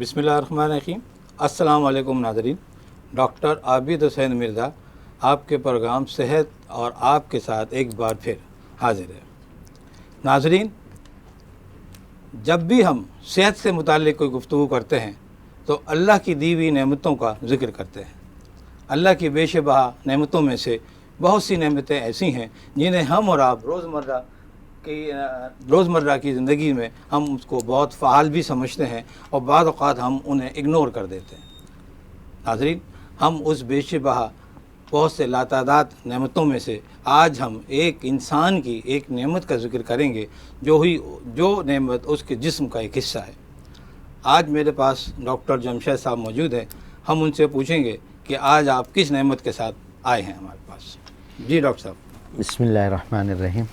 बिस्मिल्लाहिर्रहमानिर्रहीम। अस्सलाम वालेकुम नाज़रीन। डॉक्टर आबिद हुसैन मिर्ज़ा आपके प्रोग्राम सेहत और आपके साथ एक बार फिर हाजिर है। नाज़रीन, जब भी हम सेहत से मुताल्लिक़ कोई गुफ्तगू करते हैं तो अल्लाह की दी हुई नेमतों का ज़िक्र करते हैं। अल्लाह की बेशबहा नेमतों में से बहुत सी नेमतें ऐसी हैं जिन्हें हम और आप रोज़मर्रा की ज़िंदगी में हम उसको बहुत फ़ाल भी समझते हैं और बाद औक़ात हम उन्हें इग्नोर कर देते हैं। नाज़रीन, हम उस बेशबहा बहुत से लातादाद नेमतों में से आज हम एक इंसान की एक नेमत का ज़िक्र करेंगे जो नेमत उसके जिस्म का एक हिस्सा है। आज मेरे पास डॉक्टर जमशेद साहब मौजूद हैं। हम उनसे पूछेंगे कि आज आप किस नेमत के साथ आए हैं हमारे पास। जी डॉक्टर साहब। बिस्मिल्लाहिर्रहमानिर्रहीम।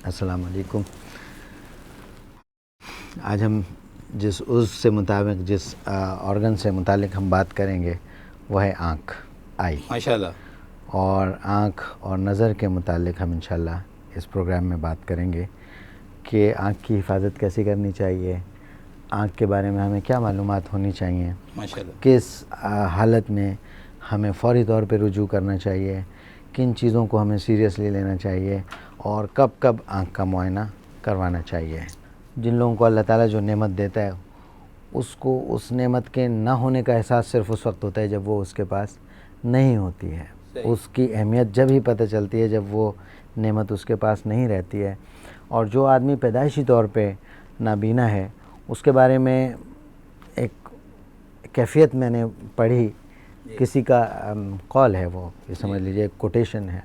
अस्सलाम वालेकुम। आज हम जिस उससे मुताबिक जिस ऑर्गन से मुतालिक हम बात करेंगे वह है आँख, आई। माशाल्लाह। और आँख और नज़र के मुतालिक हम इंशाल्लाह इस प्रोग्राम में बात करेंगे कि आँख की हिफाजत कैसे करनी चाहिए, आँख के बारे में हमें क्या मालूमात होनी चाहिए, माशाल्लाह, किस हालत में हमें फ़ौरी तौर पे रुजू करना चाहिए, किन चीज़ों को हमें सीरियसली लेना चाहिए और कब कब आँख का मुआयना करवाना चाहिए। जिन लोगों को अल्लाह ताला जो नेमत देता है उसको उस नेमत के ना होने का एहसास सिर्फ उस वक्त होता है जब वो उसके पास नहीं होती है। उसकी अहमियत जब ही पता चलती है जब वो नेमत उसके पास नहीं रहती है। और जो आदमी पैदाइशी तौर पे नाबीना है उसके बारे में एक कैफियत मैंने पढ़ी, किसी का कॉल है, वो ये समझ लीजिए कोटेशन है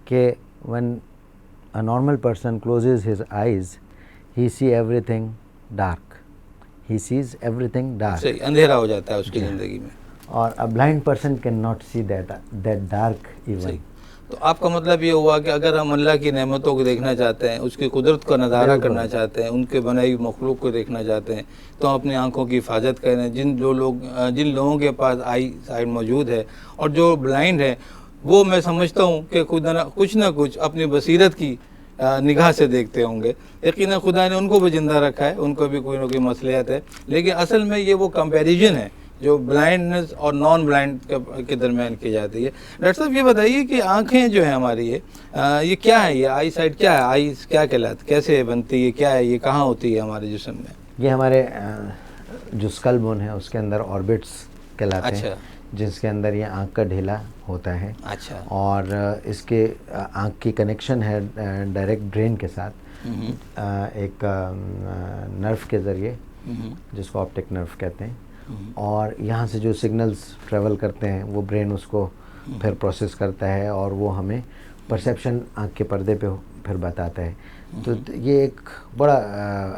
कि when a normal person closes his eyes he see everything dark, he sees everything dark, अंधेरा हो जाता है उसकी ज़िंदगी में। और a blind person can not see that dark even. तो आपका मतलब ये हुआ कि अगर हम अल्लाह की नेमतों को देखना चाहते हैं, उसकी कुदरत का नज़ारा करना चाहते हैं, उनके बनाई हुई मखलूक को देखना चाहते हैं, तो हम अपनी आंखों की हिफाजत करें। जिन लोगों के पास आई साइड मौजूद है और जो ब्लाइंड है, वो मैं समझता हूँ कि कुछ ना कुछ अपनी बसीरत की निगाह से देखते होंगे। यकीनन खुदा ने उनको भी ज़िंदा रखा है, उनको भी कोई ना कोई मसलियत है, लेकिन असल में ये वो कंपैरिजन है जो ब्लाइंडनेस और नॉन ब्लाइंड के दरमियान की जाती है। डॉक्टर साहब, ये बताइए कि आंखें जो है हमारी ये क्या है, ये आई साइड क्या है, आई क्या कहलाती, कैसे बनती है, क्या है, ये कहाँ होती है हमारे जिस्म में? ये हमारे जो स्कल बोन है उसके अंदर ऑर्बिट्स कहलाते हैं, जिसके अंदर ये आँख का ढेला होता है। अच्छा। और इसके आँख की कनेक्शन है डायरेक्ट ब्रेन के साथ, एक नर्व के ज़रिए जिसको ऑप्टिक नर्व कहते हैं। और यहाँ से जो सिग्नल्स ट्रैवल करते हैं वो ब्रेन उसको फिर प्रोसेस करता है और वो हमें परसेप्शन आँख के पर्दे पे फिर बताता है। तो ये एक बड़ा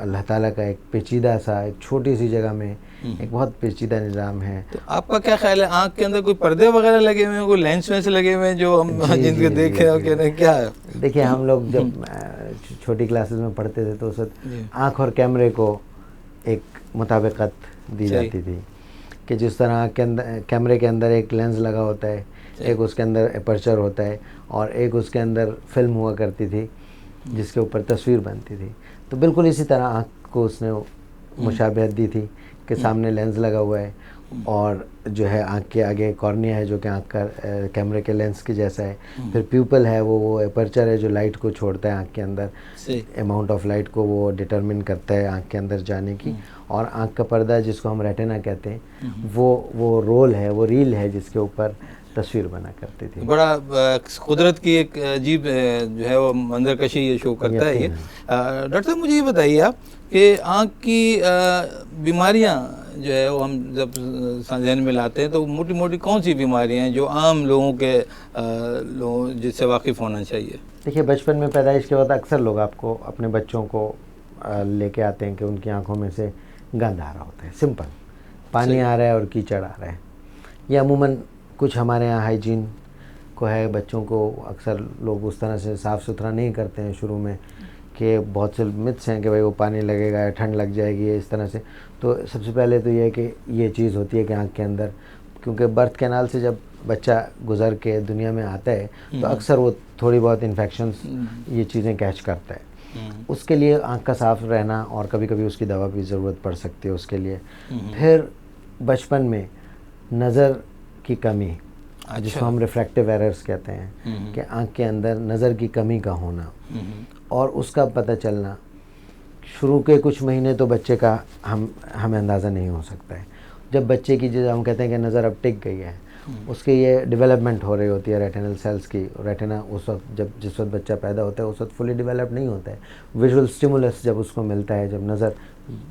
अल्लाह ताला का एक पेचीदा सा, एक छोटी सी जगह में एक बहुत पेचीदा निज़ाम है। तो आपका क्या ख्याल है, आँख के अंदर कोई पर्दे वगैरह लगे हुए हैं, कोई लेंस वेंस लगे हुए हैं जो हम जिनके देखे हैं, क्या है? देखिए, हम लोग जब छोटी क्लासेस में पढ़ते थे तो उस वक्त आँख और कैमरे को एक मुताबिकत दी जाती थी कि जिस तरह के अंदर कैमरे के अंदर एक लेंस लगा होता है, एक उसके अंदर एपर्चर होता है और एक उसके अंदर फिल्म हुआ करती थी जिसके ऊपर तस्वीर बनती थी। तो बिल्कुल इसी तरह आँख को उसने मुशाबहत दी थी कि सामने लेंस लगा हुआ है और जो है आँख के आगे कॉर्निया है जो कि आँख का कैमरे के लेंस के जैसा है, फिर प्यूपल है, वो एपर्चर है जो लाइट को छोड़ता है आँख के अंदर, अमाउंट ऑफ लाइट को वो डिटरमिन करता है आँख के अंदर जाने की, और आँख का पर्दा जिसको हम रेटिना कहते हैं वो रोल है, वो रील है जिसके ऊपर तस्वीर बना करती थी। बड़ा कुदरत की एक अजीब जो है वो मंजर कशी ये शो करता है ये। डॉक्टर साहब, मुझे ये बताइए आप कि आँख की बीमारियाँ जो है वो हम जब ज़हन में लाते हैं तो मोटी मोटी कौन सी बीमारियाँ हैं जो आम लोगों जिससे वाकिफ़ होना चाहिए? देखिए, बचपन में पैदाइश के बाद अक्सर लोग आपको अपने बच्चों को लेके आते हैं कि उनकी आंखों में से गंद आ रहा होता है, सिंपल पानी आ रहा है और कीचड़ आ रहा है। ये अमूमन कुछ हमारे यहाँ हाइजीन को है, बच्चों को अक्सर लोग उस तरह से साफ़ सुथरा नहीं करते हैं शुरू में, कि बहुत से मिथ्स हैं कि भाई वो पानी लगेगा या ठंड लग जाएगी इस तरह से। तो सबसे पहले तो ये है कि ये चीज़ होती है कि आँख के अंदर, क्योंकि बर्थ कैनाल से जब बच्चा गुजर के दुनिया में आता है तो अक्सर वो थोड़ी बहुत इन्फेक्शंस ये चीज़ें कैच करता है। उसके लिए आँख का साफ रहना, और कभी कभी उसकी दवा भी ज़रूरत पड़ सकती है उसके लिए। फिर बचपन में नज़र की कमी, जिसको हम रिफ्रैक्टिव एरर्स कहते हैं, कि आँख के अंदर नज़र की कमी का होना, और उसका पता चलना शुरू के कुछ महीने तो बच्चे का हमें अंदाज़ा नहीं हो सकता है। जब बच्चे की, जो हम कहते हैं कि नज़र अब टिक गई है, उसके ये डेवलपमेंट हो रही होती है रेटिनल सेल्स की। रेटिना उस वक्त, जिस वक्त बच्चा पैदा होता है, उस वक्त फुली डेवलप नहीं होता है। विजुअल स्टिमुलस जब उसको मिलता है, जब नज़र,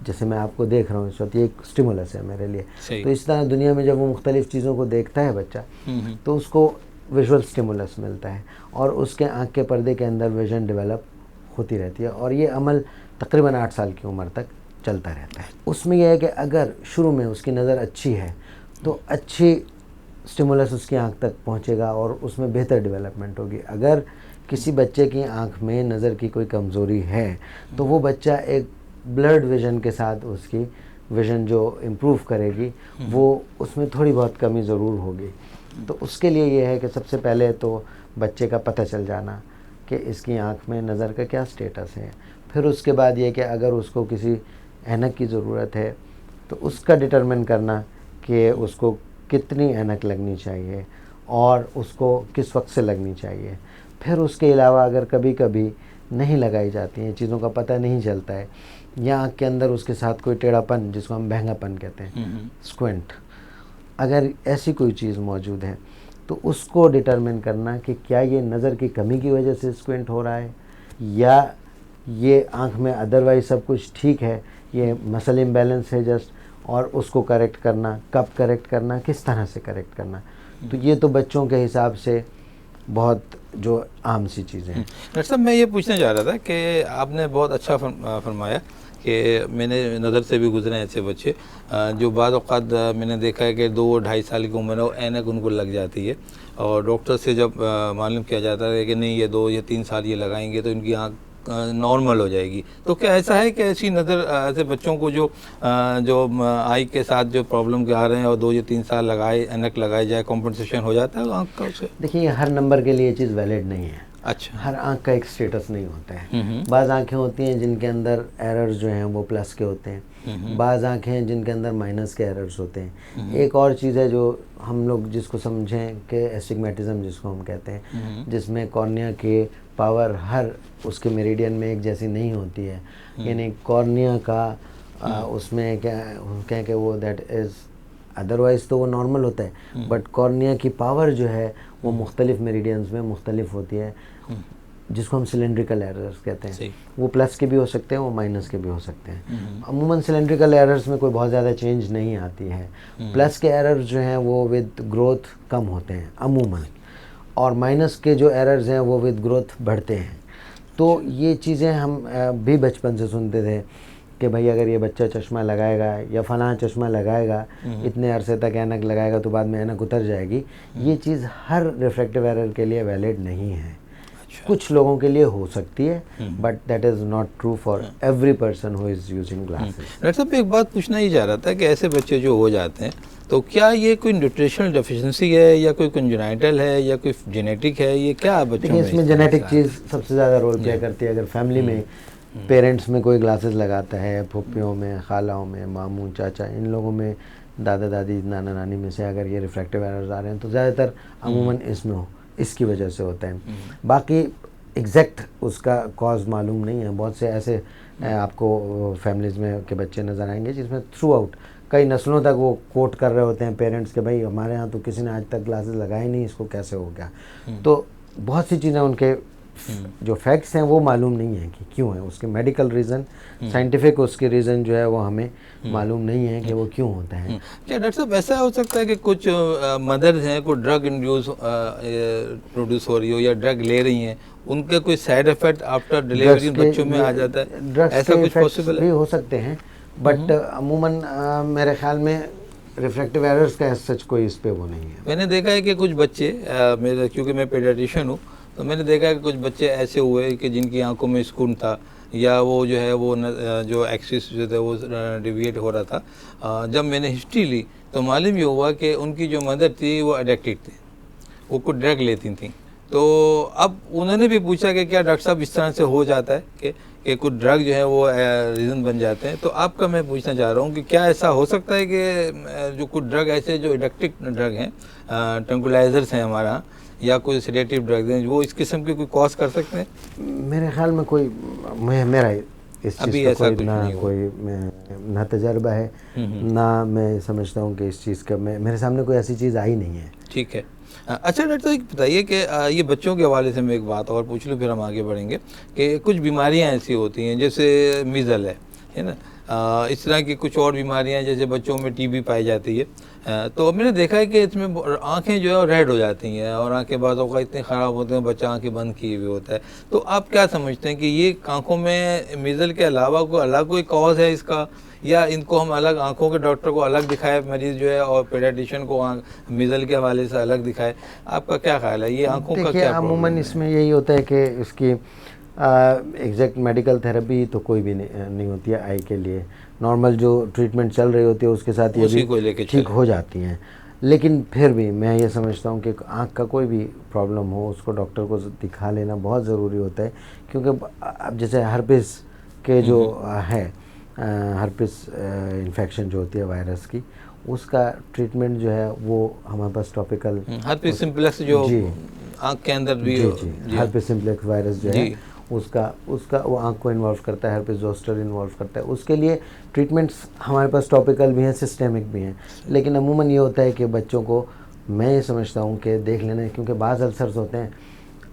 जैसे मैं आपको देख रहा हूँ इस वक्त, ये एक स्टिमुलस है मेरे लिए। तो इस तरह दुनिया में जब वो मुख्तलिफ़ चीज़ों को देखता है बच्चा, तो उसको विजुअल स्टिमुलस मिलता है, और उसके आँख के पर्दे के अंदर विजन डेवलप होती रहती है, और ये अमल तकरीबन 8 साल की उम्र तक चलता रहता है। उसमें यह है कि अगर शुरू में उसकी नज़र अच्छी है तो अच्छी स्टिमुलस उसकी आँख तक पहुँचेगा और उसमें बेहतर डेवलपमेंट होगी। अगर किसी बच्चे की आँख में नज़र की कोई कमज़ोरी है तो वो बच्चा एक ब्लर्ड विज़न के साथ उसकी विज़न जो इम्प्रूव करेगी, वो उसमें थोड़ी बहुत कमी ज़रूर होगी। तो उसके लिए ये है कि सबसे पहले तो बच्चे का पता चल जाना कि इसकी आँख में नज़र का क्या स्टेटस है। फिर उसके बाद ये कि अगर उसको किसी ऐनक की ज़रूरत है तो उसका डिटरमिन करना कि उसको कितनी ऐनक लगनी चाहिए और उसको किस वक्त से लगनी चाहिए। फिर उसके अलावा अगर कभी कभी नहीं लगाई जाती हैं, चीज़ों का पता नहीं चलता है, या आँख के अंदर उसके साथ कोई टेढ़ापन, जिसको हम बहंगापन कहते हैं, स्क्विंट, अगर ऐसी कोई चीज़ मौजूद है तो उसको डिटरमिन करना कि क्या ये नज़र की कमी की वजह से स्क्विंट हो रहा है, या ये आँख में अदरवाइज सब कुछ ठीक है, ये मसल इम्बैलेंस है जस्ट, और उसको करेक्ट करना, कब करेक्ट करना, किस तरह से करेक्ट करना। तो ये तो बच्चों के हिसाब से बहुत जो आम सी चीज़ें हैं। डॉक्टर साहब, मैं ये पूछना चाह रहा था कि आपने बहुत अच्छा फरमाया कि मैंने नज़र से भी गुजरे हैं ऐसे बच्चे जो बाद औक़ात मैंने देखा है कि 2-2.5 साल की उम्र में वो ऐनक उनको लग जाती है, और डॉक्टर से जब मालूम किया जाता है कि नहीं, ये 2 या 3 साल ये लगाएंगे तो इनकी आँख नॉर्मल हो जाएगी। तो क्या ऐसा है कि ऐसी नज़र ऐसे बच्चों को जो आई के साथ जो प्रॉब्लम के आ रहे हैं और 2 या 3 साल लगाए, ऐनक लगाई जाए, कॉम्पनसेशन हो जाता है आँख का उसे? देखिए, हर नंबर के लिए ये चीज़ वैलिड नहीं है। अच्छा। हर आँख का एक स्टेटस नहीं होता है। बाज़ आँखें होती हैं जिनके अंदर एरर्स जो हैं वो प्लस के होते हैं, बाज़ आँखें हैं जिनके अंदर माइनस के एरर्स होते हैं। एक और चीज़ है जो हम लोग जिसको समझें कि एस्टिग्मेटिज्म जिसको हम कहते हैं, जिसमें कॉर्निया के पावर हर उसके मेरिडियन में एक जैसी नहीं होती है। यानी कॉर्निया का उसमें क्या कहें कि वो दैट इज़, अदरवाइज़ तो वो नॉर्मल होता है, बट कॉर्निया की पावर जो है वो मुख्तलिफ मेरिडियंस में मुख्तलिफ होती है, जिसको हम सिलेंड्रिकल एरर्स कहते हैं। वो प्लस के भी हो सकते हैं, वो माइनस के भी हो सकते हैं। अमूमन सिलेंड्रिकल एरर्स में कोई बहुत ज़्यादा चेंज नहीं आती है। प्लस के एरर्स जो हैं वो विद ग्रोथ कम होते हैं अमूमन, और माइनस के जो एरर्स हैं वो विद ग्रोथ बढ़ते हैं। तो ये चीज़ें हम भी बचपन से सुनते थे कि भाई अगर ये बच्चा चश्मा लगाएगा या फ़लाँ चश्मा लगाएगा, इतने अरसे तक ऐनक लगाएगा तो बाद में ऐनक उतर जाएगी। ये चीज़ हर रिफ्रैक्टिव एरर के लिए वैलिड नहीं है। कुछ लोगों के लिए हो सकती है, but that is not true for every person who is using glasses. Doctor साहब, एक बात पूछना ही जा रहा था कि ऐसे बच्चे जो हो जाते हैं तो क्या ये कोई न्यूट्रिशनल डेफिशिएंसी है या कोई कंजेनाइटल है या कोई जेनेटिक है, ये क्या बच्चों में? इसमें जेनेटिक चीज़ सबसे ज़्यादा रोल प्ले करती है। अगर फैमिली में पेरेंट्स में कोई ग्लासेस लगाता है, फूफियों में, खालाओं में, मामू, चाचा, इन लोगों में, दादा दादी, नाना नानी में से अगर ये रिफ्रैक्टिव एरर्स आ रहे हैं तो ज़्यादातर अमूमन इसमें इसकी वजह से होता है। बाकी एग्जैक्ट उसका कॉज मालूम नहीं है। बहुत से ऐसे आपको फैमिलीज़ में के बच्चे नज़र आएंगे जिसमें थ्रू आउट कई नस्लों तक वो कोट कर रहे होते हैं पेरेंट्स के, भाई हमारे यहाँ तो किसी ने आज तक ग्लासेस लगाए नहीं, इसको कैसे हो गया। तो बहुत सी चीज़ें उनके जो फैक्ट्स हैं वो मालूम नहीं है कि क्यों है, उसके मेडिकल रीज़न, साइंटिफिक उसके रीज़न जो है वो हमें मालूम नहीं है कि वो क्यों होता है। क्या डॉक्टर साहब ऐसा हो सकता है कि कुछ मदर्स हैं, कोई ड्रग इंड्यूस प्रोड्यूस हो रही हो या ड्रग ले रही हैं, उनके कोई साइड इफेक्ट आफ्टर डिलीवरी बच्चों में आ जाता है? ड्रग्स ऐसा कुछ पॉसिबल भी हो सकते हैं, बट अमूमन मेरे ख्याल में रिफ्रैक्टिव एरर्स का सच कोई इस पे वो नहीं है। मैंने देखा है कि कुछ बच्चे मेरे, क्योंकि मैं पेडियाट्रिशियन हूँ, तो मैंने देखा है कि कुछ बच्चे ऐसे हुए कि जिनकी आंखों में स्कून था या वो जो है वो जो एक्सिस जो था वो डिविएट हो रहा था। जब मैंने हिस्ट्री ली तो मालूम ये हुआ कि उनकी जो मदर थी वो एडिक्टेड थी, वो कुछ ड्रग लेती थी। तो अब उन्होंने भी पूछा कि क्या डॉक्टर साहब इस तरह से हो जाता है कि कि कुछ ड्रग जो है वो रीज़न बन जाते हैं। तो आपका मैं पूछना चाह रहा हूँ कि क्या ऐसा हो सकता है कि जो कुछ ड्रग ऐसे जो इलेक्ट्रिक ड्रग हैं, ट्रंकुलाइजर्स हैं हमारा, या कोई सेडेटिव ड्रग्स हैं, वो इस किस्म की कोई कॉज कर सकते हैं? मेरे ख्याल में कोई मेरा इस अभी चीज़ का ऐसा कोई कुछ ना नहीं हुआ। कोई ना तजर्बा है, ना मैं समझता हूँ कि इस चीज़ का मेरे सामने कोई ऐसी चीज़ आई नहीं है। ठीक है। अच्छा डॉक्टर साहब बताइए कि ये बच्चों के हवाले से मैं एक बात और पूछ लूँ, फिर हम आगे बढ़ेंगे कि कुछ बीमारियां ऐसी होती हैं जैसे मीज़ल है ना, इस तरह की कुछ और बीमारियां, जैसे बच्चों में टीबी पाई जाती है। तो मैंने देखा है कि इसमें आंखें जो है रेड हो जाती हैं और आंखें बाज़ों का इतने ख़राब होते हैं, बच्चा आंखें बंद किए हुए होता है। तो आप क्या समझते हैं कि ये आंखों में मीज़ल के अलावा कोई अलग कोई कॉज है इसका, या इनको हम अलग आंखों के डॉक्टर को अलग दिखाए मरीज़ जो है, और पेडियाट्रिशियन को मीज़ल के हवाले से अलग दिखाए? आपका क्या ख्याल है, ये आंखों का देखिए, क्या प्रॉब्लम अमूमन है? इसमें यही होता है कि इसकी एग्जैक्ट मेडिकल थेरेपी तो कोई भी नहीं होती है आई के लिए। नॉर्मल जो ट्रीटमेंट चल रही होती है उसके साथ ये उसी को भी लेके ठीक चलें। हो जाती हैं। लेकिन फिर भी मैं ये समझता हूँ कि आँख का कोई भी प्रॉब्लम हो उसको डॉक्टर को दिखा लेना बहुत ज़रूरी होता है, क्योंकि अब जैसे हर्पिस के जो है, हर्पिस इन्फेक्शन जो होती है वायरस की, उसका ट्रीटमेंट जो है वो हमारे पास टॉपिकल हर्पिस सिम्प्लेक्स जो जी आँख के अंदर भी जी जी हाँ। हर्पिस सिम्प्लेक्स वायरस जो है जी। उसका वो आँख को इन्वॉल्व करता है, हर्पिस जोस्टर इन्वॉल्व करता है। उसके लिए ट्रीटमेंट्स हमारे पास टॉपिकल भी हैं, सिस्टेमिक भी हैं। लेकिन अमूमन ये होता है कि बच्चों को मैं ये समझता हूँ कि देख लेना, क्योंकि बाज़ अल्सर्स होते हैं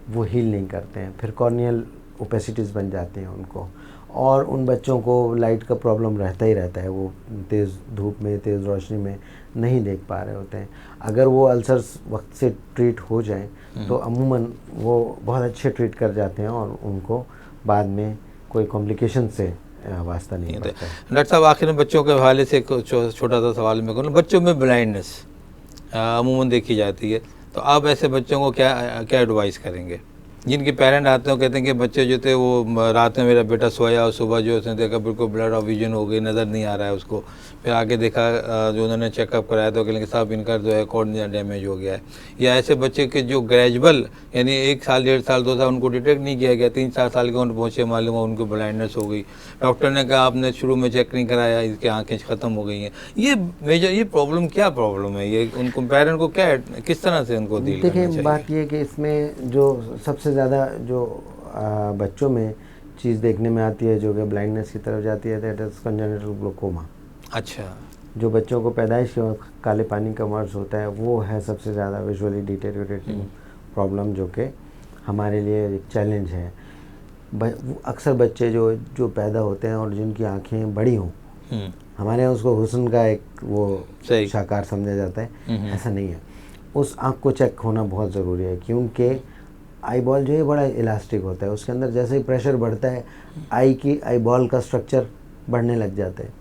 वो हील नहीं करते हैं, फिर कॉर्नियल ओपेसिटीज़ बन जाते हैं उनको, और उन बच्चों को लाइट का प्रॉब्लम रहता ही रहता है, वो तेज़ धूप में तेज़ रोशनी में नहीं देख पा रहे होते हैं। अगर वो अल्सर्स वक्त से ट्रीट हो जाएं तो अमूमन वो बहुत अच्छे ट्रीट कर जाते हैं और उनको बाद में कोई कॉम्प्लिकेशन से वास्ता नहीं पड़ता है। डॉक्टर साहब आखिर में बच्चों के हवाले से एक छोटा सा सवाल मैं करूँ। बच्चों में ब्लाइंडनेस अमूमन देखी जाती है, तो आप ऐसे बच्चों को क्या क्या एडवाइस करेंगे? जिनके पेरेंट आते हैं कहते हैं कि बच्चे जो थे वो रात में मेरा बेटा सोया और सुबह जो उसने देखा बिल्कुल ब्लड ऑफ विजन हो गई, नज़र नहीं आ रहा है उसको। फिर आगे देखा जो उन्होंने चेकअप कराया तो कहेंगे साहब इनका जो है कॉर्निया डैमेज हो गया है। या ऐसे बच्चे के जो ग्रेजुअल यानी 1 साल 1.5 साल 2 साल उनको डिटेक्ट नहीं किया गया, 3-4 साल के उन पहुँचे मालूम हो उनको ब्लाइंडनेस हो गई, डॉक्टर ने कहा आपने शुरू में चेक नहीं कराया, इसकी आँखें ख़त्म हो गई हैं। ये मेजर ये प्रॉब्लम क्या प्रॉब्लम है, ये उनको पेरेंट को क्या किस तरह से उनको डील करना चाहिए? देखिए, बात ये कि इसमें जो सबसे ज़्यादा जो बच्चों में चीज़ देखने में आती है जो कि ब्लाइंडनेस की तरफ जाती है, दैट इज़ कंजेनिटल ग्लोकोमा। अच्छा। जो बच्चों को पैदाइश के वक्त काले पानी का मर्ज होता है, वो है सबसे ज़्यादा विजुअली डिटेरियोरेटिंग प्रॉब्लम, जो कि हमारे लिए एक चैलेंज है। अक्सर बच्चे जो पैदा होते हैं और जिनकी आंखें बड़ी हों, हमारे यहाँ उसको हुस्न का एक वो शाकार समझा जाता है, ऐसा नहीं है। उस आँख को चेक होना बहुत ज़रूरी है, क्योंकि आई बॉल जो है बड़ा इलास्टिक होता है, उसके अंदर जैसे ही प्रेशर बढ़ता है आई बॉल का स्ट्रक्चर बढ़ने लग जाता है।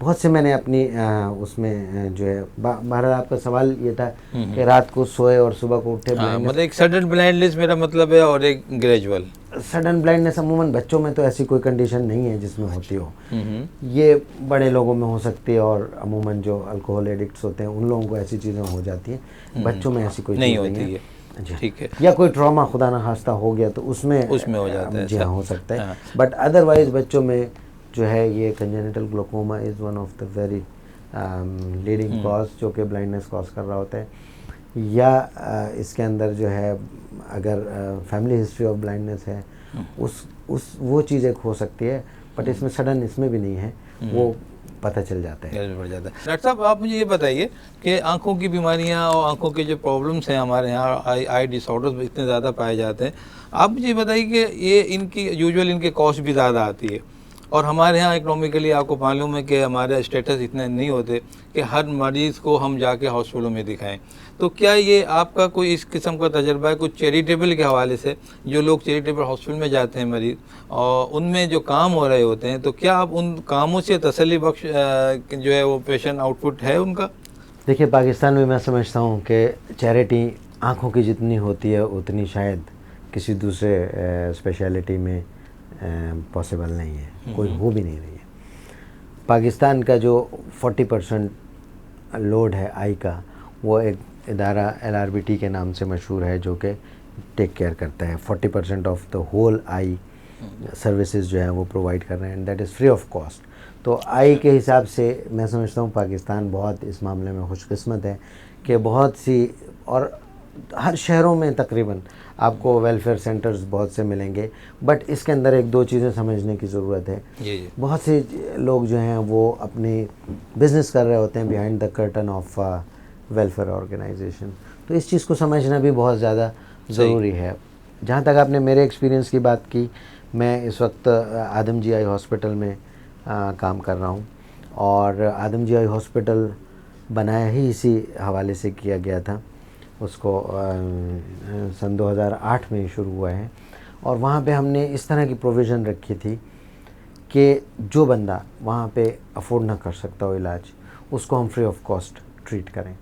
बहुत से मैंने अपनी उसमें जो है बहरहाल आपका सवाल ये था कि रात को सोए और सुबह को उठे ब्लाइंडनेस। मतलब एक सडन ब्लाइंडनेस मेरा मतलब है, और एक ग्रेजुअल। सडन ब्लाइंडनेस अमूमन बच्चों में तो ऐसी कोई कंडीशन नहीं है जिसमें होती हो, ये बड़े लोगों में हो सकती है, और अमूमन जो अल्कोहल एडिक्ट्स होते हैं उन लोगों को ऐसी चीज़ें हो जाती हैं। बच्चों में ऐसी कोई नहीं चीज़ होती है। ठीक है। या कोई ट्रॉमा खुदा न खास्ता हो गया तो उसमें हो जाता है। जी हाँ, हो सकता है। बट अदरवाइज बच्चों में जो है ये congenital glaucoma is one of the very leading cause जो कि ब्लाइंडनेस कॉज कर रहा होता है। या इसके अंदर जो है अगर फैमिली हिस्ट्री ऑफ ब्लाइंडनेस है उस वो चीज़ एक हो सकती है, बट इसमें सडन इसमें भी नहीं है, वो पता चल जाता है, बढ़ जाता है। डॉक्टर साहब आप मुझे ये बताइए कि आंखों की बीमारियां और आंखों के जो प्रॉब्लम्स हैं हमारे यहाँ, आई डिसऑर्डर्स इतने ज़्यादा पाए जाते हैं, आप मुझे ये बताइए कि ये इनकी यूजुअल इनके कॉस्ट भी ज़्यादा आती है, और हमारे यहाँ इकोनॉमिकली आपको मालूम है कि हमारे स्टेटस इतने नहीं होते कि हर मरीज़ को हम जाके हॉस्पिटलों में दिखाएं। तो क्या ये आपका कोई इस किस्म का तजर्बा है कुछ चैरिटेबल के हवाले से, जो लोग चैरिटेबल हॉस्पिटल में जाते हैं मरीज़ और उनमें जो काम हो रहे होते हैं, तो क्या आप उन कामों से तसल्ली बख्श जो है वो पेशेंट आउटपुट है उनका? देखिए, पाकिस्तान में मैं समझता हूँ कि चैरिटी आँखों की जितनी होती है उतनी शायद किसी दूसरे स्पेशलिटी में पॉसिबल नहीं है, कोई हो भी नहीं रही है। पाकिस्तान का जो 40% लोड है आई का, वो एक इदारा LRBT के नाम से मशहूर है, जो कि टेक केयर करता है 40% of the whole eye services जो है वो प्रोवाइड कर रहे हैं, and that is free of cost. तो आई के हिसाब से मैं समझता हूँ पाकिस्तान बहुत इस मामले में खुशकिस्मत है कि बहुत सी, और हर शहरों में तकरीबन आपको वेलफेयर सेंटर्स बहुत से मिलेंगे। बट इसके अंदर एक दो चीज़ें समझने की ज़रूरत है। जी। बहुत से लोग जो हैं वो अपने बिज़नेस कर रहे होते हैं behind the curtain of welfare organisation, तो इस चीज़ को समझना भी बहुत ज़्यादा ज़रूरी है। जहाँ तक आपने मेरे एक्सपीरियंस की बात की, मैं इस वक्त आदम जी आई हॉस्पिटल में काम कर रहा हूँ, और आदम जी आई हॉस्पिटल बनाया ही इसी हवाले से किया गया था। उसको सन 2008 में शुरू हुआ है, और वहाँ पे हमने इस तरह की प्रोविज़न रखी थी कि जो बंदा वहाँ पे अफोर्ड ना कर सकता हो इलाज, उसको हम फ्री ऑफ कॉस्ट ट्रीट करें,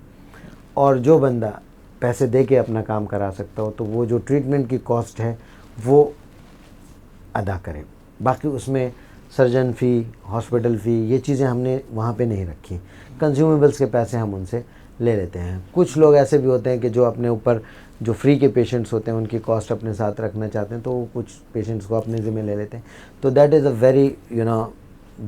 और जो बंदा पैसे दे के अपना काम करा सकता हो तो वो जो ट्रीटमेंट की कॉस्ट है वो अदा करें। बाकी उसमें सर्जन फ़ी, हॉस्पिटल फ़ी, ये चीज़ें हमने वहाँ पे नहीं रखी। कंज्यूमेबल्स के पैसे हम उनसे ले लेते हैं। कुछ लोग ऐसे भी होते हैं कि जो अपने ऊपर जो फ्री के पेशेंट्स होते हैं उनकी कॉस्ट अपने साथ रखना चाहते हैं, तो वो कुछ पेशेंट्स को अपने ज़िम्मे ले लेते हैं। तो that is a very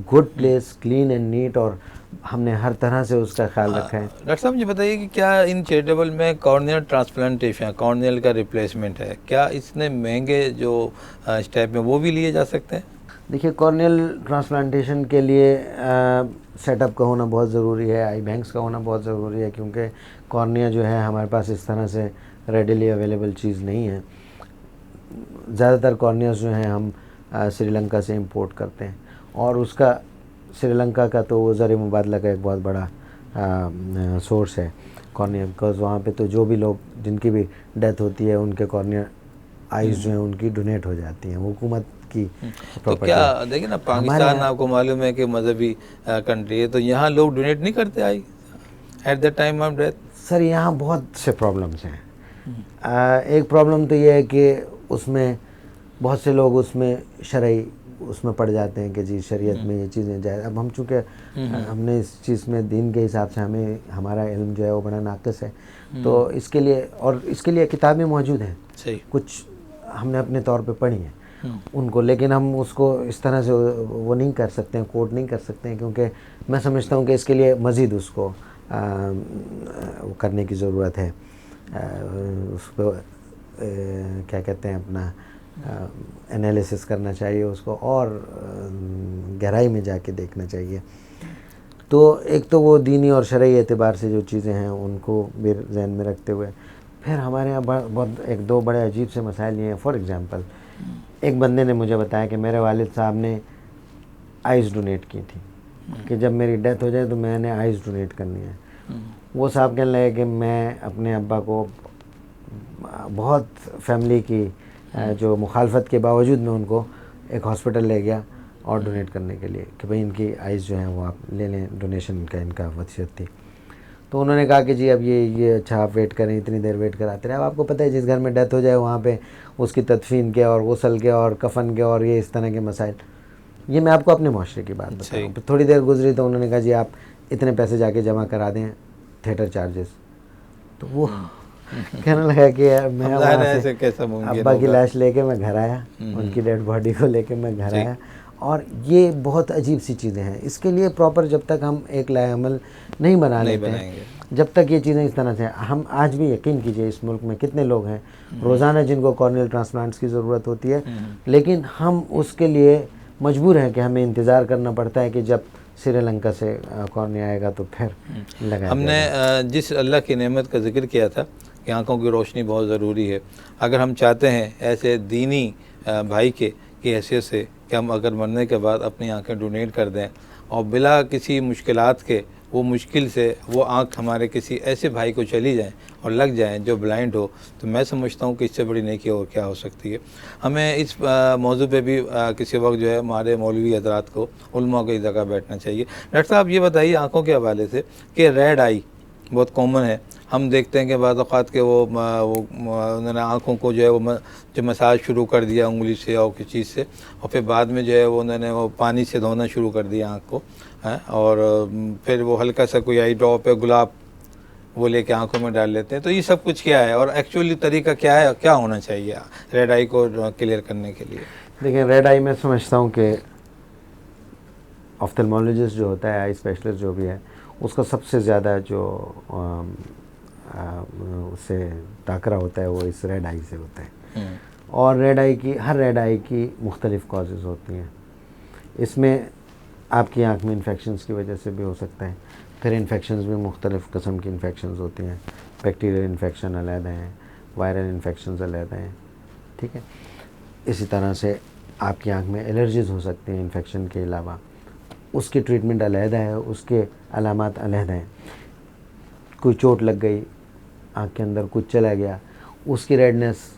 good place, clean and neat, और हमने हर तरह से उसका ख्याल रखा है। डॉक्टर साहब ये बताइए कि क्या इन चैरिटेबल में कॉर्नियल ट्रांसप्लांटेशन, कॉर्नियल का रिप्लेसमेंट है, क्या इतने महंगे जो स्टेप में वो भी लिए जा सकते हैं? देखिए, कॉर्नियल ट्रांसप्लांटेशन के लिए सेटअप का होना बहुत ज़रूरी है, आई बैंक्स का होना बहुत ज़रूरी है, क्योंकि कॉर्निया जो है हमारे पास इस तरह से रेडिली अवेलेबल चीज़ नहीं है। ज़्यादातर कॉर्नियाज जो हैं हम श्रीलंका से इंपोर्ट करते हैं, और उसका श्रीलंका का तो वो ज़र मुबादला का एक बहुत बड़ा सोर्स है कॉर्निया, बिकॉज वहाँ पे तो जो भी लोग जिनकी भी डेथ होती है उनके कॉर्निया आइज़ जो हैं उनकी डोनेट हो जाती हैं, हुकूमत की तो प्रॉपर्टी। क्या देखिए ना, पाकिस्तान आपको मालूम है कि मजहबी कंट्री है, तो यहाँ लोग डोनेट नहीं करते eye at the time of death? Sir, यहाँ बहुत से प्रॉब्लम्स हैं। एक प्रॉब्लम तो ये है कि उसमें बहुत से लोग उसमें शरई उसमें पड़ जाते हैं कि जी शरीयत में ये चीज़ें जाए। अब हम चूँकि हमने इस चीज़ में दीन के हिसाब से हमें हमारा इल्म जो है वो बड़ा नाक़िस है, तो इसके लिए, और इसके लिए किताबें मौजूद हैं, सही, कुछ हमने अपने तौर पे पढ़ी हैं उनको, लेकिन हम उसको इस तरह से वो नहीं कर सकते हैं, कोट नहीं कर सकते हैं, क्योंकि मैं समझता हूँ कि इसके लिए मज़ीद उसको करने की ज़रूरत है। उसको क्या कहते हैं, अपना एनालिसिस करना चाहिए उसको, और गहराई में जाके देखना चाहिए। तो एक तो वो दीनी और शरई एतबार से जो चीज़ें हैं उनको भी ज़हन में रखते हुए, फिर हमारे यहाँ बहुत एक दो बड़े अजीब से मसाइल ये हैं। फॉर एग्ज़ाम्पल, एक बंदे ने मुझे बताया कि मेरे वालिद साहब ने आइज़ डोनेट की थी, कि जब मेरी डेथ हो जाए तो मैंने आइज़ डोनेट करनी है। वो साहब कहने लगे कि मैं अपने अब्बा को बहुत फैमिली की जो मुखालफत के बावजूद मैं उनको एक हॉस्पिटल ले गया और डोनेट करने के लिए, कि भाई इनकी आइज़ जो हैं वो आप ले लें, डोनेशन का इनका वसीयत थी। तो उन्होंने कहा कि जी अब ये अच्छा आप वेट करें, इतनी देर वेट कराते रहे। अब आपको पता है जिस घर में डेथ हो जाए वहाँ पे उसकी तदफीन के और गुस्ल के और कफन के और ये इस तरह के मसाइल, ये मैं आपको अपने माशरे की बात बता रहा हूँ। थोड़ी देर गुजरी तो उन्होंने कहा जी आप इतने पैसे जाके जमा करा दें, थिएटर चार्जेस। तो वो कहने लगा कि मैं वहाँ से अब्बा की लाश लेके मैं घर आया, उनकी डेड बॉडी को लेके मैं घर आया, और ये बहुत अजीब सी चीज़ें हैं। इसके लिए प्रॉपर जब तक हम एक लाएअमल नहीं बना लेते हैं, जब तक ये चीज़ें इस तरह से, हम आज भी यकीन कीजिए इस मुल्क में कितने लोग हैं रोज़ाना जिनको कॉर्नियल ट्रांसप्लांट्स की ज़रूरत होती है, लेकिन हम उसके लिए मजबूर हैं कि हमें इंतज़ार करना पड़ता है कि जब श्रीलंका से कॉर्निया आएगा तो फिर लगाया। हमने जिस अल्लाह की नेमत का जिक्र किया था कि आँखों की रोशनी बहुत ज़रूरी है, अगर हम चाहते हैं ऐसे दीनी भाई की हैसियत से कि हम अगर मरने के बाद अपनी आंखें डोनेट कर दें और बिला किसी मुश्किलात के वो मुश्किल से वो आँख हमारे किसी ऐसे भाई को चली जाए और लग जाए जो ब्लाइंड हो, तो मैं समझता हूँ कि इससे बड़ी नेकी और क्या हो सकती है। हमें इस मौजू पे भी किसी वक्त जो है हमारे मौलवी हजरात को, उलमा को इस जगह बैठना चाहिए। डॉक्टर साहब ये बताइए आँखों के हवाले से कि रेड आई बहुत कॉमन है, हम देखते हैं कि बाद औक़ात के वो उन्होंने आँखों को जो है वो जो मसाज शुरू कर दिया उंगली से और किसी चीज़ से, और फिर बाद में जो है वो उन्होंने वो पानी से धोना शुरू कर दिया आँख को, है, और फिर वो हल्का सा कोई आई ड्रॉप है गुलाब वो लेके आँखों में डाल लेते हैं। तो ये सब कुछ क्या है और एक्चुअली तरीका क्या है, क्या होना चाहिए रेड आई को क्लियर करने के लिए? देखिए रेड आई मैं समझता हूँ कि ऑफ्थेल्मोलॉजिस्ट जो होता है, आई स्पेशलिस्ट जो भी है, उसका सबसे ज़्यादा जो उससे टाकरा होता है वो इस रेड आई से होता है। और हर रेड आई की मुख्तलिफ़ कॉजेज़ होती हैं। इसमें आपकी आँख में इन्फेक्शंस की वजह से भी हो सकता है। फिर इन्फेक्शंस भी मुख्तलिफ़ किस्म की इन्फेक्शंस होती हैं। बैक्टीरियल इन्फेक्शन अलग हैं, वायरल इन्फेक्शंस अलग हैं, ठीक है। इसी तरह से आपकी आँख में एलर्जीज़ हो सकती हैं इन्फेक्शन के अलावा, उसकी ट्रीटमेंट अलहदा है, उसके अलामात अलहदा हैं। कोई चोट लग गई, आँख के अंदर कुछ चला गया, उसकी रेडनेस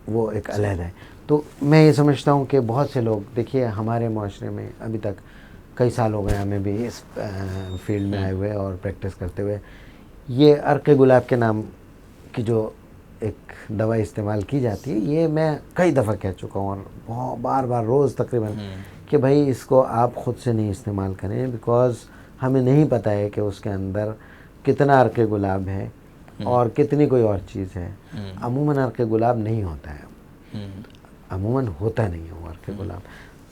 वो एक अलहदा है। तो मैं ये समझता हूँ कि बहुत से लोग, देखिए हमारे माशरे में अभी तक कई साल हो गए हमें भी इस फील्ड में आए हुए और प्रैक्टिस करते हुए, ये अर्क गुलाब के नाम की जो एक दवा इस्तेमाल की जाती है, ये मैं कई दफ़ा कह चुका हूँ और बहुत बार बार रोज़ तकरीबन कि भाई इसको आप ख़ुद से नहीं इस्तेमाल करें, बिकॉज़ हमें नहीं पता है कि उसके अंदर कितना अर्क गुलाब है और कितनी कोई और चीज़ है। अमूमन अर्क गुलाब नहीं होता है, अमूमन होता नहीं है वो अर्क गुलाब।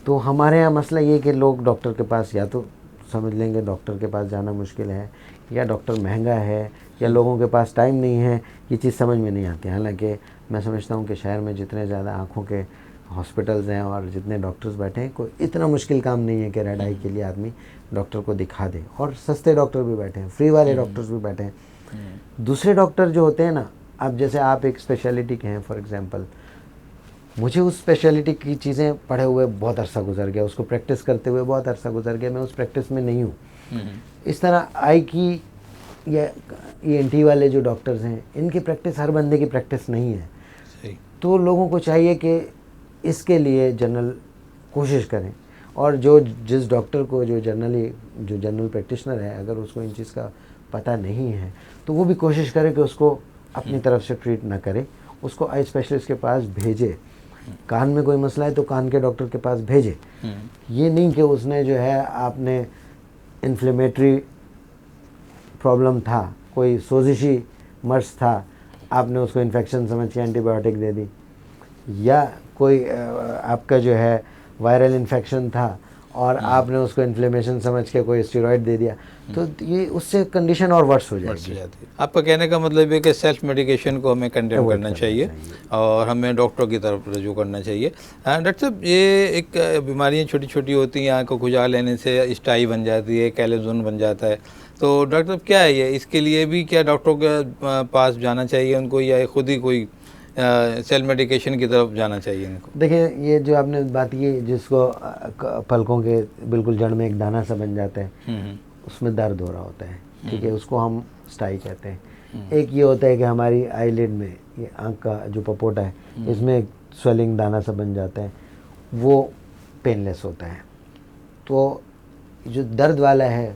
तो हमारे यहाँ मसला ये कि लोग डॉक्टर के पास या तो समझ लेंगे डॉक्टर के पास जाना मुश्किल है, या डॉक्टर महंगा है, या लोगों के पास टाइम नहीं है, ये चीज़ समझ में नहीं आती। हालांकि मैं समझता हूँ कि शहर में जितने ज़्यादा आँखों के हॉस्पिटल्स हैं और जितने डॉक्टर्स बैठे हैं, कोई इतना मुश्किल काम नहीं है कि रेड आई के लिए आदमी डॉक्टर को दिखा दे। और सस्ते डॉक्टर भी बैठे हैं, फ्री वाले डॉक्टर्स भी बैठे हैं। दूसरे डॉक्टर जो होते हैं ना, अब जैसे आप एक स्पेशलिटी के हैं फॉर एग्ज़ाम्पल, मुझे उस स्पेशलिटी की चीज़ें पढ़े हुए बहुत अरसा गुजर गया, उसको प्रैक्टिस करते हुए बहुत अरसा गुजर गया, मैं उस प्रैक्टिस में नहीं हूँ। इस तरह आई की या ENT वाले जो डॉक्टर्स हैं, इनकी प्रैक्टिस हर बंदे की प्रैक्टिस नहीं है। सही। तो लोगों को चाहिए कि इसके लिए जनरल कोशिश करें, और जिस डॉक्टर को जो जनरल प्रैक्टिशनर है, अगर उसको इन चीज़ का पता नहीं है तो वो भी कोशिश करे कि उसको अपनी तरफ से ट्रीट ना करे, उसको आई स्पेशलिस्ट के पास भेजे। कान में कोई मसला है तो कान के डॉक्टर के पास भेजे। ये नहीं कि उसने जो है, आपने इन्फ्लेमेटरी प्रॉब्लम था, कोई सोजिशी मर्स था, आपने उसको इन्फेक्शन समझ के एंटीबायोटिक दे दी, या कोई आपका जो है वायरल इन्फेक्शन था और आपने उसको इन्फ्लेमेशन समझ के कोई स्टेरॉइड दे दिया, तो ये उससे कंडीशन और वर्स हो जाएगी। आपका कहने का मतलब है कि सेल्फ मेडिकेशन को हमें कंडेम करना चाहिए और हमें डॉक्टरों की तरफ रजू करना चाहिए। डॉक्टर साहब, ये एक बीमारियाँ छोटी छोटी होती हैं, आँख को खुजा लेने से स्टाई बन जाती है, कैलेजोन बन जाता है, तो डॉक्टर साहब क्या है ये, इसके लिए भी क्या डॉक्टरों के पास जाना चाहिए उनको, या खुद ही कोई सेल्फ मेडिकेशन की तरफ जाना चाहिए इनको? देखिए, ये जो आपने बात की, जिसको पलकों के बिल्कुल जड़ में एक दाना सा बन जाता है, उसमें दर्द हो रहा होता है, ठीक है, उसको हम स्टाई कहते हैं। एक ये होता है कि हमारी आईलिड में, ये आँख का जो पपोटा है, इसमें एक स्वेलिंग दाना सा बन जाता है, वो पेनलेस होता है। तो जो दर्द वाला है,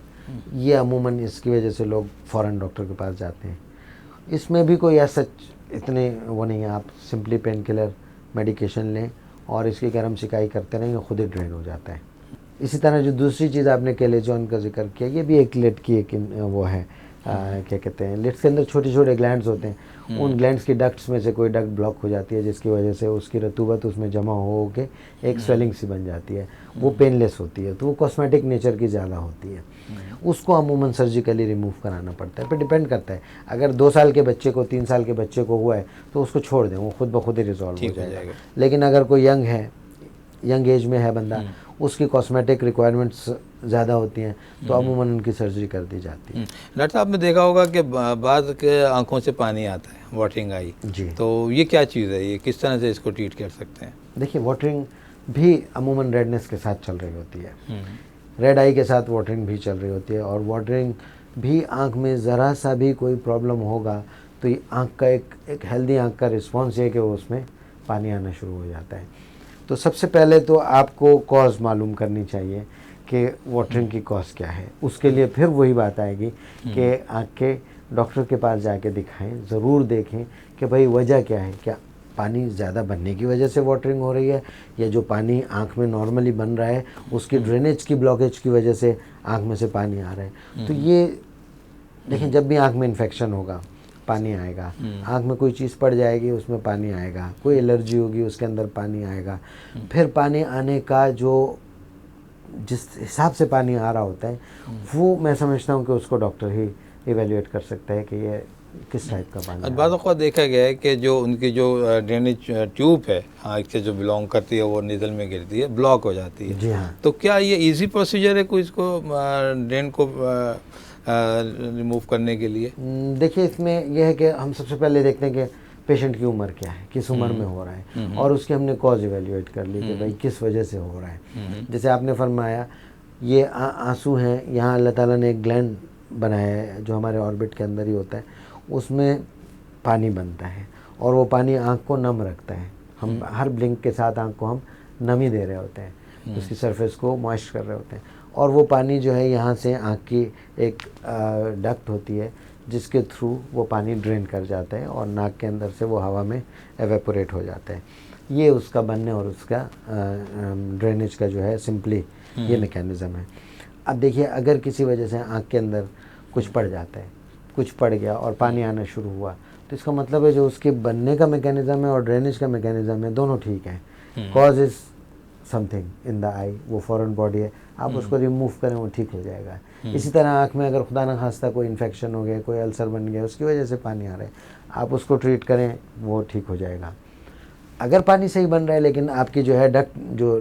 ये अमूमन इसकी वजह से लोग फ़ौरन डॉक्टर के पास जाते हैं। इसमें भी कोई ऐसा इतने वो नहीं है, आप सिंपली पेन किलर मेडिकेशन लें और इसकी गर्म सिकाई करते रहें, खुद ही ड्रेन हो जाता है। इसी तरह जो दूसरी चीज़ आपने कैलेजोन का जिक्र किया, ये भी एक लिड की एक वो है, क्या कहते हैं, लिड्स के अंदर छोटे छोटे ग्लैंड्स होते हैं, उन ग्लैंड्स की डक्ट्स में से कोई डक्ट ब्लॉक हो जाती है, जिसकी वजह से उसकी रतूबत उसमें जमा हो के एक स्वेलिंग सी बन जाती है, वो पेनलेस होती है, तो वो कॉस्मेटिक नेचर की ज़्यादा होती है। उसको अमूमन सर्जिकली रिमूव कराना पड़ता है। पर डिपेंड करता है, अगर 2 साल के बच्चे को, 3 साल के बच्चे को हुआ है तो उसको छोड़ दें, वो खुद ब खुद ही रिजॉल्व हो जाएगा। लेकिन अगर कोई यंग एज में है बंदा, उसकी कॉस्मेटिक रिक्वायरमेंट्स ज़्यादा होती हैं, तो अमूमन उनकी सर्जरी कर दी जाती है। डॉक्टर साहब, आपने देखा होगा कि बाद के आंखों से पानी आता है, वाटरिंग आई जी, तो ये क्या चीज़ है, ये किस तरह से इसको ट्रीट कर सकते हैं? देखिए, वाटरिंग भी अमूमन रेडनेस के साथ चल रही होती है, रेड आई के साथ वाटरिंग भी चल रही होती है, और वाटरिंग भी आँख में ज़रा सा भी कोई प्रॉब्लम होगा तो ये आँख का एक हेल्दी आँख का रिस्पॉन्स है कि वो उसमें पानी आना शुरू हो जाता है। तो सबसे पहले तो आपको कॉज मालूम करनी चाहिए कि वाटरिंग की कॉज क्या है। उसके लिए फिर वही बात आएगी कि आँख के डॉक्टर के पास जाके दिखाएं, ज़रूर देखें कि भाई वजह क्या है, क्या पानी ज़्यादा बनने की वजह से वाटरिंग हो रही है, या जो पानी आँख में नॉर्मली बन रहा है उसकी ड्रेनेज की ब्लॉकेज की वजह से आँख में से पानी आ रहा है। तो ये देखें, जब भी आँख में इन्फेक्शन होगा, पानी आएगा, आँख में कोई चीज़ पड़ जाएगी उसमें पानी आएगा, कोई एलर्जी होगी उसके अंदर पानी आएगा। फिर पानी आने का जो जिस हिसाब से पानी आ रहा होता है वो मैं समझता हूँ कि उसको डॉक्टर ही इवेल्युएट कर सकता है कि ये किस टाइप का पानी है। बाद को देखा गया है कि जो उनकी जो ड्रेनेज ट्यूब है आँख से जो बिलोंग करती है वो निडल में गिरती है, ब्लॉक हो जाती है। जी हाँ। तो क्या ये इजी प्रोसीजर है कोई इसको ड्रेन को रिमूव करने के लिए? देखिए इसमें यह है कि हम सबसे पहले देखते हैं कि पेशेंट की उम्र क्या है, किस उम्र में हो रहा है, और उसकी हमने कॉज इवेल्युएट कर ली कि भाई किस वजह से हो रहा है। जैसे आपने फरमाया ये आंसू हैं, यहाँ अल्लाह ताला ने एक ग्लैंड बनाया है जो हमारे ऑर्बिट के अंदर ही होता है, उसमें पानी बनता है और वो पानी आँख को नम रखता है। हम हर ब्लिंक के साथ आँख को हम नमी दे रहे होते हैं, उसकी सरफेस को मॉइस्ट कर रहे होते हैं, और वो पानी जो है यहाँ से आँख की एक डक्ट होती है जिसके थ्रू वो पानी ड्रेन कर जाता है और नाक के अंदर से वो हवा में एवेपोरेट हो जाता है। ये उसका बनने और उसका ड्रेनेज का जो है सिंपली ये मैकेनिज़्म है। अब देखिए अगर किसी वजह से आँख के अंदर कुछ पड़ जाता है, कुछ पड़ गया और पानी आना शुरू हुआ, तो इसका मतलब है जो उसके बनने का मैकेनिज़्म है और ड्रेनेज का मैकेनिज़्म है दोनों ठीक है। Cause is something in the eye, वो फॉरेन बॉडी है, आप उसको रिमूव करें वो ठीक हो जाएगा। इसी तरह आँख में अगर खुदा न खास्ता कोई इन्फेक्शन हो गया, कोई अल्सर बन गया, उसकी वजह से पानी आ रहा है, आप उसको ट्रीट करें वो ठीक हो जाएगा। अगर पानी सही बन रहा है लेकिन आपकी जो है डक्ट, जो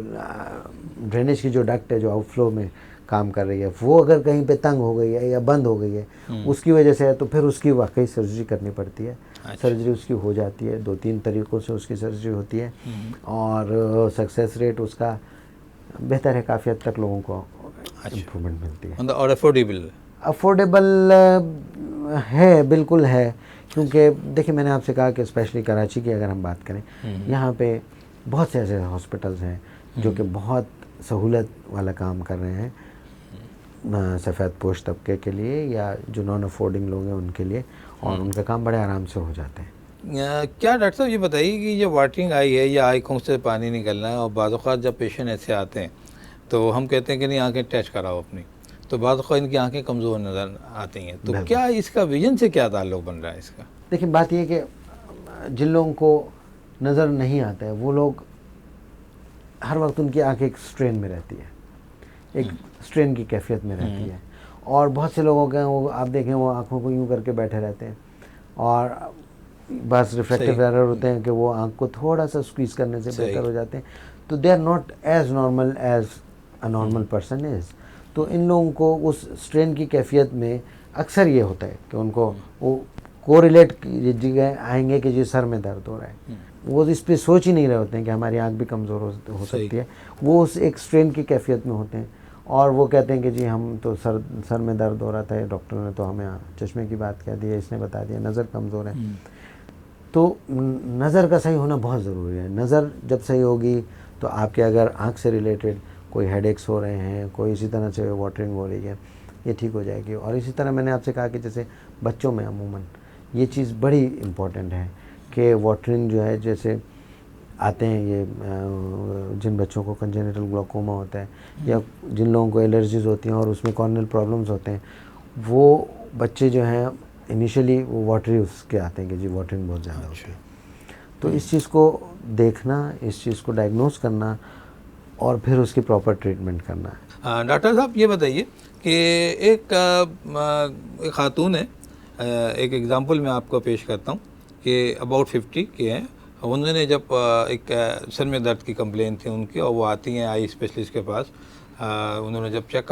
ड्रेनेज की जो डक्ट है जो आउटफ्लो में काम कर रही है, वो अगर कहीं पे तंग हो गई है या बंद हो गई है उसकी वजह से है, तो फिर उसकी वाकई सर्जरी करनी पड़ती है। सर्जरी उसकी हो जाती है, 2-3 तरीक़ों से उसकी सर्जरी होती है और सक्सेस रेट उसका बेहतर है, काफ़ी हद तक लोगों को इम्प्रूवमेंट मिलती है। और अफोर्डेबल है, बिल्कुल है, क्योंकि देखिए मैंने आपसे कहा कि स्पेशली कराची की अगर हम बात करें, यहाँ पे बहुत से ऐसे हॉस्पिटल्स हैं जो कि बहुत सहूलत वाला काम कर रहे हैं सफ़ेद पोश तबके के लिए या जो नॉन अफोर्डिंग लोग हैं उनके लिए, और उनका काम बड़े आराम से हो जाते हैं। क्या डॉक्टर साहब ये बताइए कि ये वाटरिंग आई है या आँखों से पानी निकलना है, और बाज़ औक़ात जब पेशेंट ऐसे आते हैं तो हम कहते हैं कि नहीं आँखें टेस्ट कराओ अपनी, तो बाज़ औक़ात इनकी आँखें कमज़ोर नज़र आती हैं, तो क्या इसका विजन से क्या ताल्लुक़ बन रहा है इसका? देखिए बात ये कि जिन लोगों को नज़र नहीं आता है वो लोग हर वक्त उनकी आँखें एक स्ट्रेन में रहती है, एक स्ट्रेन की कैफियत में रहती है, और बहुत से लोगों के वो आप देखें वो आँखों को यूँ करके बैठे रहते हैं और बस रिफ्लेक्टिव एरर होते हैं कि वो आँख को थोड़ा सा स्क्वीज़ करने से बेहतर हो जाते हैं, तो they are not as normal as a normal person is. तो इन लोगों को उस स्ट्रेन की कैफियत में अक्सर ये होता है कि उनको वो कोरिलेट जगह आएंगे कि जी सर में दर्द हो रहा है, वो इस पर सोच ही नहीं रहे होते हैं कि हमारी आँख भी कमज़ोर हो सकती है, वो उस एक स्ट्रेन की कैफियत में होते हैं और वो कहते हैं कि जी हम तो सर में दर्द हो रहा था, डॉक्टर ने तो हमें चश्मे की बात कह दी, इसने बता दिया नज़र कमज़ोर है। तो नज़र का सही होना बहुत ज़रूरी है। नज़र जब सही होगी तो आपके अगर आँख से रिलेटेड कोई हेडेक्स हो रहे हैं, कोई इसी तरह से वाटरिंग हो रही है, ये ठीक हो जाएगी। और इसी तरह मैंने आपसे कहा कि जैसे बच्चों में अमूमन ये चीज़ बड़ी इम्पॉर्टेंट है कि वाटरिंग जो है, जैसे आते हैं ये जिन बच्चों को कंजेनिटल ग्लोकोमा होता है या जिन लोगों को एलर्जीज़ होती हैं और उसमें कॉर्नियल प्रॉब्लम्स होते हैं, वो बच्चे जो हैं इनिशियली वो वाटरी उसके आते हैं कि जी वाटरिंग बहुत ज़्यादा होती है। तो इस चीज़ को देखना, इस चीज़ को डायग्नोस करना और फिर उसकी प्रॉपर ट्रीटमेंट करना है। डॉक्टर साहब ये बताइए कि एक खातून है, एक एग्ज़ाम्पल मैं आपको पेश करता हूँ कि अबाउट 50 के हैं, उन्होंने जब एक सर में दर्द की कंप्लेन थी उनकी, और वो आती हैं आई स्पेशलिस्ट के पास, उन्होंने जब चेक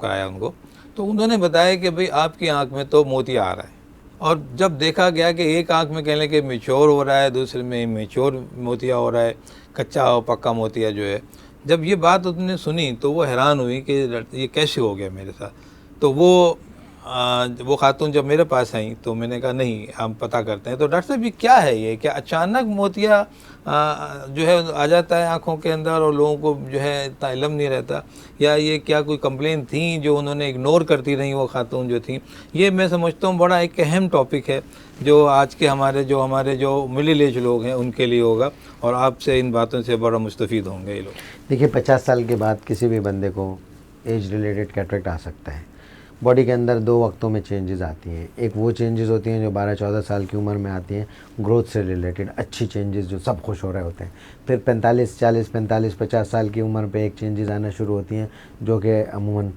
कराया उनको, तो उन्होंने बताया कि भाई आपकी आंख में तो मोतिया आ रहा है, और जब देखा गया कि एक आंख में कहने के मैच्योर हो रहा है, दूसरे में इमेच्योर मोतिया हो रहा है, कच्चा और पक्का मोतिया जो है, जब ये बात उन्होंने सुनी तो वो हैरान हुई कि ये कैसे हो गया मेरे साथ। तो वो खातून जब मेरे पास आई तो मैंने कहा नहीं हम पता करते हैं। तो डॉक्टर साहब ये क्या है, ये क्या अचानक मोतिया जो है आ जाता है आँखों के अंदर और लोगों को जो है इतना इल्म नहीं रहता, या ये क्या कोई कंप्लेन थी जो उन्होंने इग्नोर करती रही वो खातून जो थी? ये मैं समझता हूँ बड़ा एक अहम टॉपिक है जो आज के हमारे जो मिडिल एज लोग हैं उनके लिए होगा, और आपसे इन बातों से बड़ा मुस्तफ़ीद होंगे ये लोग। देखिए 50 साल के बाद किसी भी बंदे को एज रिलेटेड कैटरेक्ट आ सकता है, बॉडी के अंदर 2 वक्तों में चेंजेस आती हैं। एक वो चेंजेस होती हैं जो 12-14 साल की उम्र में आती हैं, ग्रोथ से रिलेटेड अच्छी चेंजेस जो सब खुश हो रहे होते हैं। फिर 45-50 साल की उम्र पे एक चेंजेस आना शुरू होती हैं जो कि अमूमन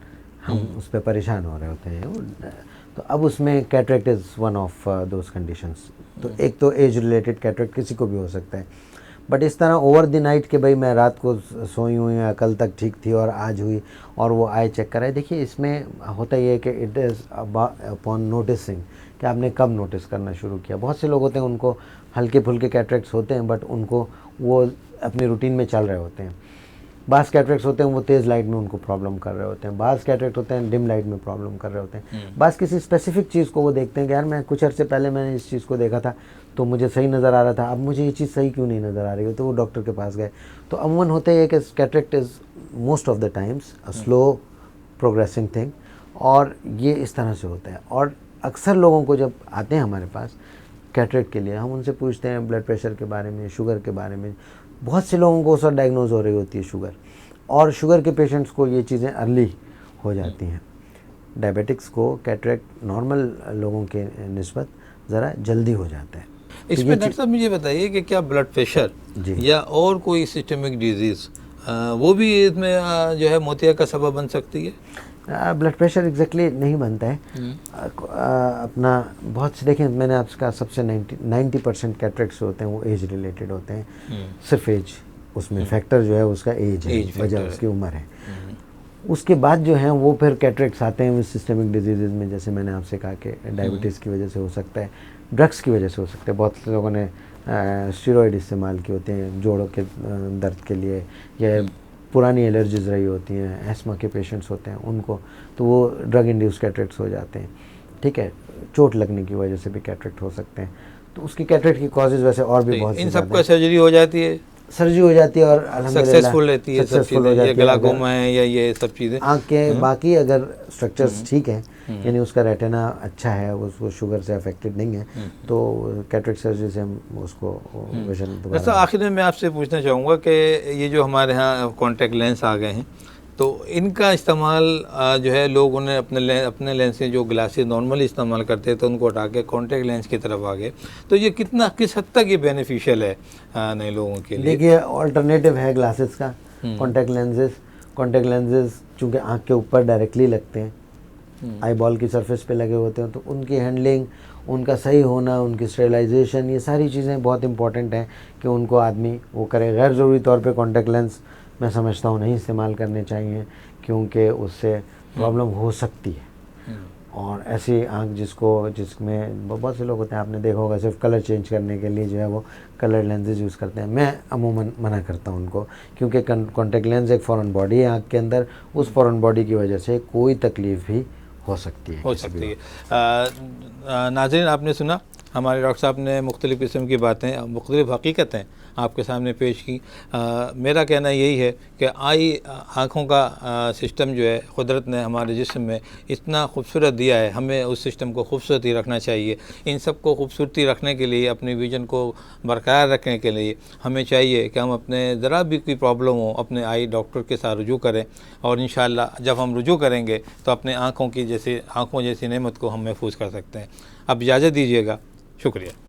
हम उस पर परेशान हो रहे होते हैं। तो अब उसमें cataract is one of those conditions. तो एक तो एज रिलेटेड कैटरेक्ट किसी को भी हो सकता है, बट इस तरह ओवर द नाइट के भाई मैं रात को सोई हुई या कल तक ठीक थी और आज हुई और वो आई चेक कराए। देखिए इसमें होता ये है कि इट इज़ अपॉन नोटिसिंग कि आपने कब नोटिस करना शुरू किया। बहुत से लोग होते हैं उनको हल्के फुल्के कैटरेक्ट्स होते हैं बट उनको वो अपनी रूटीन में चल रहे होते हैं। बास कैटरेक्ट्स होते हैं वो तेज़ लाइट में उनको प्रॉब्लम कर रहे होते हैं, बास कैटरेक्ट होते हैं डिम लाइट में प्रॉब्लम कर रहे होते हैं। बास किसी स्पेसिफिक चीज़ को वो देखते हैं कि यार मैं कुछ अर्से पहले मैंने इस चीज़ को देखा था तो मुझे सही नज़र आ रहा था, अब मुझे ये चीज़ सही क्यों नहीं नज़र आ रही है, तो वो डॉक्टर के पास गए। तो अमूमन होते हैं कि cataract is most of the times a slow progressing thing और ये इस तरह से होता है। और अक्सर लोगों को जब आते हैं हमारे पास कैटरेक्ट के लिए हम उनसे पूछते हैं ब्लड प्रेशर के बारे में, शुगर के बारे में। बहुत से लोगों को उस वक्त डायग्नोज हो रही होती है शुगर, और शुगर के पेशेंट्स को ये चीज़ें अर्ली हो जाती हैं। डायबिटिक्स को कैटरेक्ट नॉर्मल लोगों के निस्बत ज़रा जल्दी हो जाता है। इसमें डॉक्टर साहब मुझे बताइए कि क्या ब्लड प्रेशर या और कोई सिस्टमिक डिजीज़ वो भी इसमें जो है मोतिया का सबब बन सकती है? ब्लड प्रेशर एग्जैक्टली नहीं बनता है। अपना बहुत से देखें, मैंने आपसे कहा सबसे 90% कैटरेक्ट्स होते हैं वो एज रिलेटेड होते हैं। सिर्फ एज उसमें फैक्टर जो है उसका एज है, वजह उसकी उम्र है। उसके बाद जो है वो फिर कैटरेक्ट्स आते हैं सिस्टमिक डिजीज़ में, जैसे मैंने आपसे कहा कि डायबिटीज़ की वजह से हो सकता है, ड्रग्स की वजह से हो सकता है। बहुत से लोगों ने स्टेरॉइड इस्तेमाल किए होते हैं जोड़ों के दर्द के लिए, या पुरानी एलर्जीज रही होती हैं, एस्मा के पेशेंट्स होते हैं उनको, तो वो ड्रग इंड्यूस कैटरेक्ट्स हो जाते हैं। ठीक है, चोट लगने की वजह से भी कैटरेक्ट हो सकते हैं। तो उसकी कैटरेक्ट की कॉजेज़ वैसे और भी बहुत इन सब का सर्जरी हो जाती है, सर्जरी हो जाती है और अल्हम्दुलिल्लाह सक्सेसफुल रहती है, सक्सेसफुल हो जाती है। ग्लाकोमा है या ये सब चीज़ें आँख के बाकी अगर स्ट्रक्चर्स ठीक हैं, यानी उसका रेटिना अच्छा है, उसको शुगर से अफेक्टेड नहीं है, तो कैटरेक्ट सर्जरी से हम उसको विजन दोबारा। आखिर में मैं आपसे पूछना चाहूँगा कि ये जो हमारे यहाँ कॉन्टैक्ट लेंस आ गए हैं तो इनका इस्तेमाल जो है लोग उन्हें अपने लेंस से जो ग्लासेस नॉर्मली इस्तेमाल करते हैं तो उनको हटा के कॉन्टैक्ट लेंस की तरफ आ गए, तो ये किस हद तक ये बेनिफिशियल है नए लोगों के लिए? देखिए ऑल्टरनेटिव है ग्लासेस का कॉन्टैक्ट लेंसेज। कॉन्टैक्ट लेंसेज चूँकि आँख के ऊपर डायरेक्टली लगते हैं, आई बॉल की सरफेस पे लगे होते हैं, तो उनकी हैंडलिंग, उनका सही होना, उनकी स्टेरिलाइजेशन, ये सारी चीज़ें बहुत इंपॉर्टेंट हैं कि उनको आदमी वो करे। गैर ज़रूरी तौर पे कॉन्टैक्ट लेंस मैं समझता हूँ नहीं इस्तेमाल करने चाहिए, क्योंकि उससे प्रॉब्लम हो सकती है। और ऐसी आँख जिसमें बहुत से लोग होते हैं, आपने देखा होगा सिर्फ कलर चेंज करने के लिए जो है वो कलर लेंसेज यूज़ करते हैं। मैं अमूमन मना करता हूँ उनको, क्योंकि कॉन्टैक्ट लेंस एक फॉरेन बॉडी है आँख के अंदर, उस फॉरेन बॉडी की वजह से कोई तकलीफ़ भी हो सकती है। नाज़रीन, आपने सुना हमारे डॉक्टर साहब ने मुख्तलिफ़ किस्म की बातें, मुख्तलिफ़ हकीकतें आपके सामने पेश की। मेरा कहना यही है कि आँखों का सिस्टम जो है कुदरत ने हमारे जिस्म में इतना खूबसूरत दिया है, हमें उस सिस्टम को खूबसूरती रखना चाहिए। इन सब को खूबसूरती रखने के लिए, अपनी विजन को बरकरार रखने के लिए हमें चाहिए कि हम अपने ज़रा भी कोई प्रॉब्लम हो अपने आई डॉक्टर के साथ रुजू करें, और इंशाअल्लाह जब हम रुजू करेंगे तो अपने आँखों जैसी नेमत को हम महफूज कर सकते हैं। अब इजाज़त दीजिएगा, शुक्रिया।